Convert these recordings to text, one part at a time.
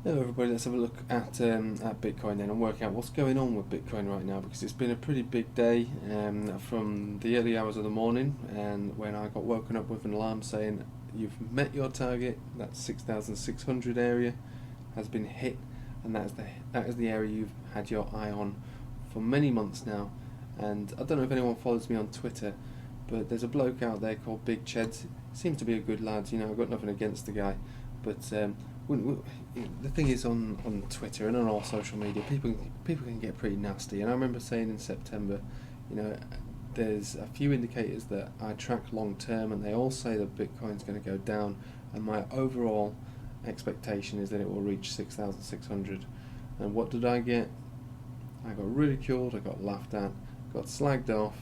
Hello everybody, let's have a look at Bitcoin then and work out what's going on with Bitcoin right now, because it's been a pretty big day from the early hours of the morning, and when I got woken up with an alarm saying you've met your target, that 6,600 area has been hit, and that is the area you've had your eye on for many months now. And I don't know if anyone follows me on Twitter, but there's a bloke out there called Btt TDu8ug5hcA3H7KdmEvvZshQvAZdvKzfbbJ. Seems to be a good lad, you know, I've got nothing against the guy, but the thing is, on Twitter and on all social media, people can get pretty nasty. And I remember saying in September, you know, there's a few indicators that I track long term, and they all say that Bitcoin's going to go down, and my overall expectation is that it will reach 6,600. And what did I get? I got ridiculed, I got laughed at, got slagged off.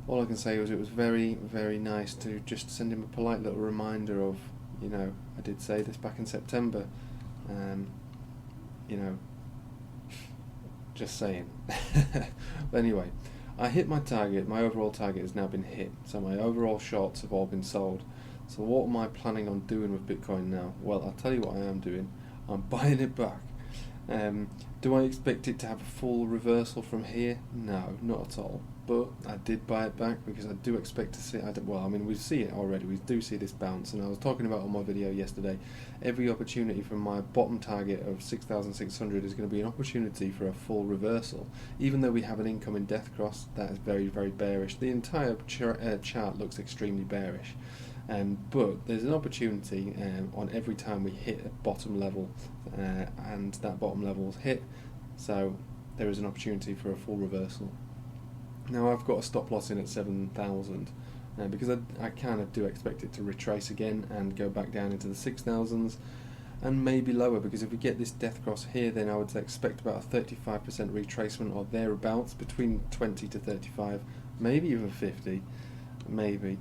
All I can say was it was very, very nice to just send him a polite little reminder of, you know, I did say this back in September, you know, just saying. But anyway, I hit my target. My overall target has now been hit, so my overall shorts have all been sold. So what am I planning on doing with Bitcoin now? Well, I'll tell you what I am doing. I'm buying it back. Do I expect it to have a full reversal from here? No, not at all. But I did buy it back because I do expect to see. We see it already. We do see this bounce, and I was talking about on my video yesterday. Every opportunity from my bottom target of 6,600 is going to be an opportunity for a full reversal. Even though we have an incoming death cross, that is very, very bearish. The entire chart looks extremely bearish. But there's an opportunity on every time we hit a bottom level, and that bottom level is hit, so there is an opportunity for a full reversal. Now I've got a stop loss in at 7,000 because I kind of do expect it to retrace again and go back down into the 6,000s and maybe lower, because if we get this death cross here, then I would expect about a 35% retracement or thereabouts, between 20 to 35, maybe even 50, maybe.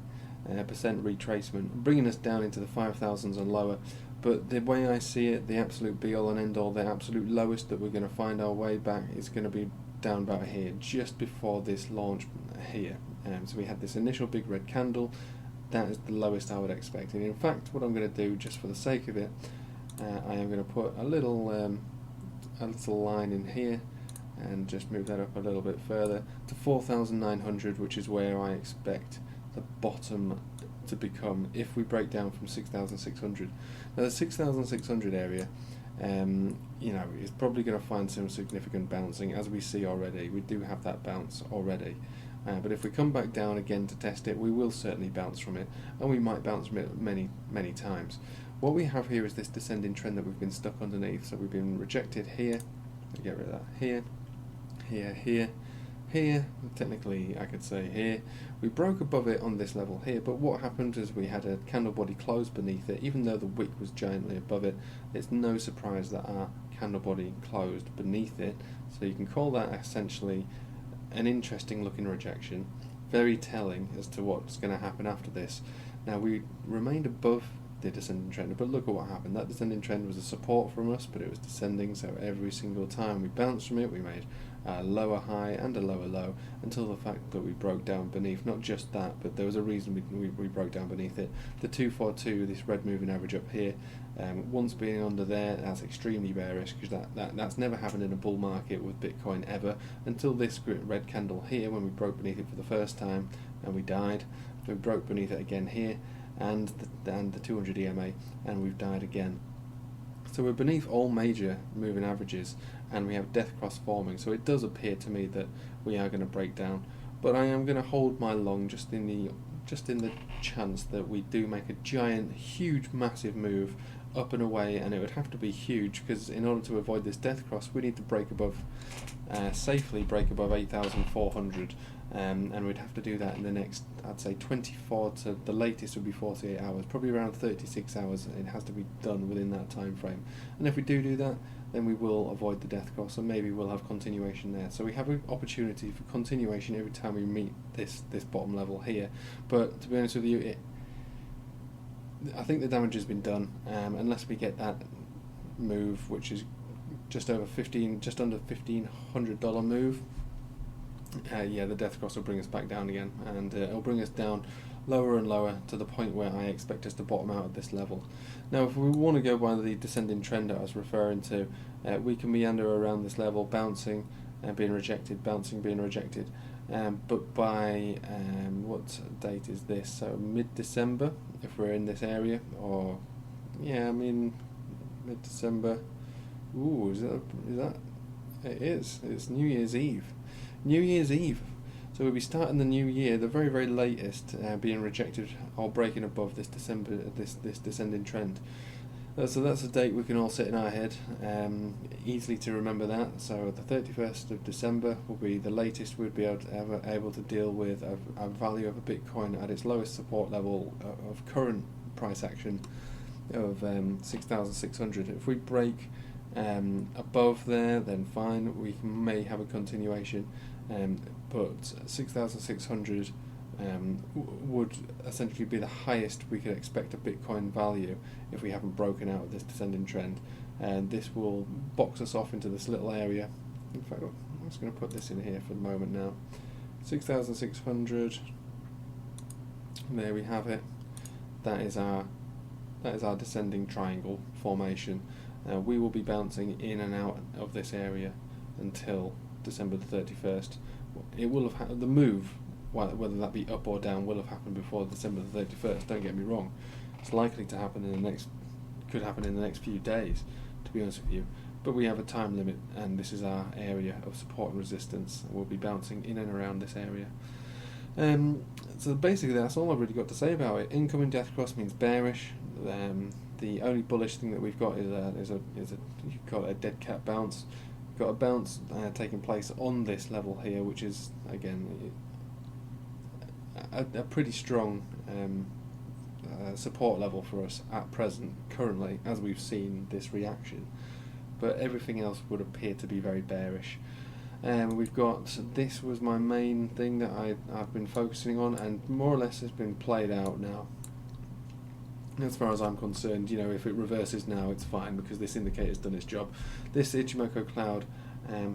Percent retracement, bringing us down into the 5,000s and lower. But the way I see it, the absolute be all and end all, the absolute lowest that we're going to find our way back is going to be down about here, just before this launch here. So we had this initial big red candle. That is the lowest I would expect. And in fact, what I'm going to do, just for the sake of it, I am going to put a little line in here and just move that up a little bit further to 4,900, which is where I expect the bottom to become if we break down from 6,600. Now the 6,600 area, you know, is probably going to find some significant bouncing, as we see already. We do have that bounce already, but if we come back down again to test it, we will certainly bounce from it, and we might bounce from it many times. What we have here is this descending trend that we've been stuck underneath. So we've been rejected here, get rid of that, here, here, technically I could say here. We broke above it on this level here, but what happened is we had a candle body close beneath it. Even though the wick was giantly above it, it's no surprise that our candle body closed beneath it. So you can call that essentially an interesting looking rejection, very telling as to what's going to happen after this. Now we remained above the descending trend, but look at what happened. That descending trend was a support from us, but it was descending, so every single time we bounced from it, we made a lower high and a lower low, until the fact that we broke down beneath. Not just that, but there was a reason we broke down beneath it. The 242, this red moving average up here, once being under there, that's extremely bearish, because that's never happened in a bull market with Bitcoin ever, until this red candle here, when we broke beneath it for the first time and we died. So we broke beneath it again here, and the 200 EMA, and we've died again. So we're beneath all major moving averages, and we have death cross forming. So it does appear to me that we are going to break down, but I am going to hold my long just in the chance that we do make a giant, huge, massive move up and away, and it would have to be huge, because in order to avoid this death cross, we need to break above, safely break above 8,400. And we'd have to do that in the next, I'd say 24 to the latest would be 48 hours, probably around 36 hours. It has to be done within that time frame. And if we do that, then we will avoid the death cross, and maybe we'll have continuation there. So we have an opportunity for continuation every time we meet this bottom level here. But to be honest with you, I think the damage has been done, unless we get that move, which is just under $1,500 move. Yeah, the death cross will bring us back down again, and it'll bring us down lower and lower to the point where I expect us to bottom out at this level. Now if we want to go by the descending trend that I was referring to, we can meander around this level, bouncing and being rejected, bouncing, being rejected, but by what date is this? So mid-December, if we're in this area, or yeah, I mean mid-December. Ooh, is that? It is. It's New Year's Eve. New Year's Eve. So we'll be starting the new year, the very, very latest, being rejected or breaking above this this descending trend. So that's a date we can all sit in our head, easily to remember that. So the 31st of December will be the latest we'd be able to deal with a value of a Bitcoin at its lowest support level of current price action of 6,600. If we break above there, then fine, we may have a continuation, but 6,600 would essentially be the highest we could expect a Bitcoin value if we haven't broken out of this descending trend, and this will box us off into this little area. In fact, I'm just going to put this in here for the moment now. 6,600, there we have it. That is our descending triangle formation. We will be bouncing in and out of this area until December the 31st. It will have had the move, whether that be up or down, will have happened before December the 31st. Don't get me wrong. It's likely to happen could happen in the next few days, to be honest with you. But we have a time limit, and this is our area of support and resistance. We'll be bouncing in and around this area. So basically, that's all I've really got to say about it. Incoming death cross means bearish. The only bullish thing that we've got is a you could call it a dead cat bounce. We've got a bounce taking place on this level here, which is again a pretty strong support level for us at present, currently, as we've seen this reaction. But everything else would appear to be very bearish. We've got, this was my main thing that I've been focusing on, and more or less has been played out now. As far as I'm concerned, if it reverses now, it's fine, because this indicator's done its job. This Ichimoku cloud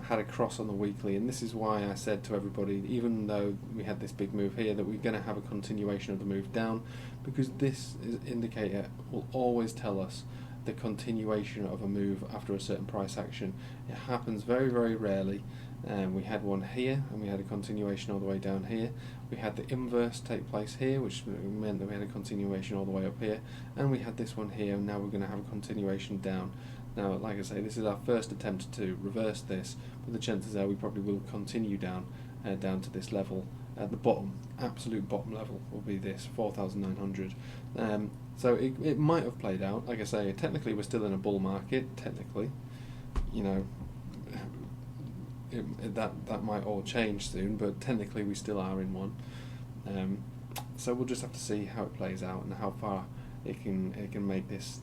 had a cross on the weekly, and this is why I said to everybody, even though we had this big move here, that we're going to have a continuation of the move down, because this indicator will always tell us the continuation of a move after a certain price action. It happens very, very rarely. We had one here, and we had a continuation all the way down here. We had the inverse take place here, which meant that we had a continuation all the way up here, and we had this one here, and now we're going to have a continuation down. Now, like I say, this is our first attempt to reverse this, but the chances are we probably will continue down to this level. At the bottom, absolute bottom level, will be this 4,900. So it might have played out. Like I say, technically we're still in a bull market. Technically, that might all change soon, but technically we still are in one. So we'll just have to see how it plays out and how far it can make this.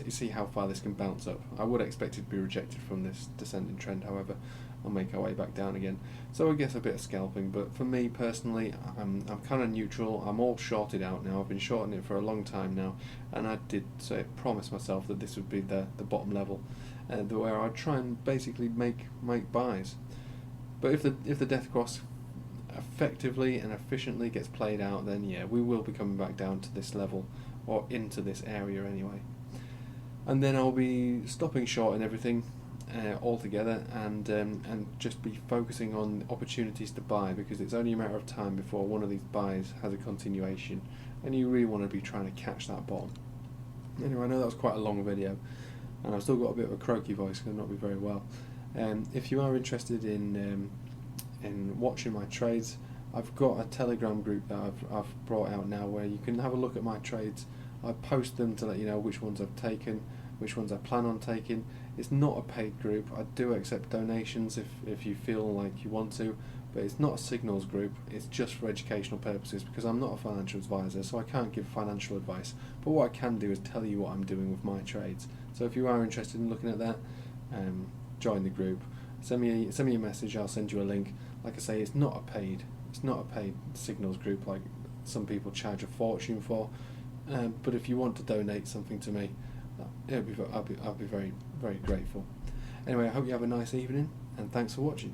See how far this can bounce up. I would expect it to be rejected from this descending trend, however, and make our way back down again. So I guess a bit of scalping, but for me personally, I'm kind of neutral. I'm all shorted out now. I've been shorting it for a long time now, and I did promise myself that this would be the bottom level, where I'd try and basically make buys. But if the death cross effectively and efficiently gets played out, then yeah, we will be coming back down to this level, or into this area anyway. And then I'll be stopping short and everything altogether, and just be focusing on opportunities to buy, because it's only a matter of time before one of these buys has a continuation, and you really want to be trying to catch that bottom. Anyway, I know that was quite a long video, and I've still got a bit of a croaky voice because I'm not be very well. If you are interested in watching my trades, I've got a Telegram group that I've brought out now, where you can have a look at my trades. I post them to let you know which ones I've taken, which ones I plan on taking. It's not a paid group. I do accept donations if you feel like you want to, but it's not a signals group. It's just for educational purposes, because I'm not a financial advisor, so I can't give financial advice. But what I can do is tell you what I'm doing with my trades. So if you are interested in looking at that, join the group. Send me a message. I'll send you a link. Like I say, it's not a paid signals group like some people charge a fortune for. But if you want to donate something to me, I'll be very, very grateful. Anyway, I hope you have a nice evening, and thanks for watching.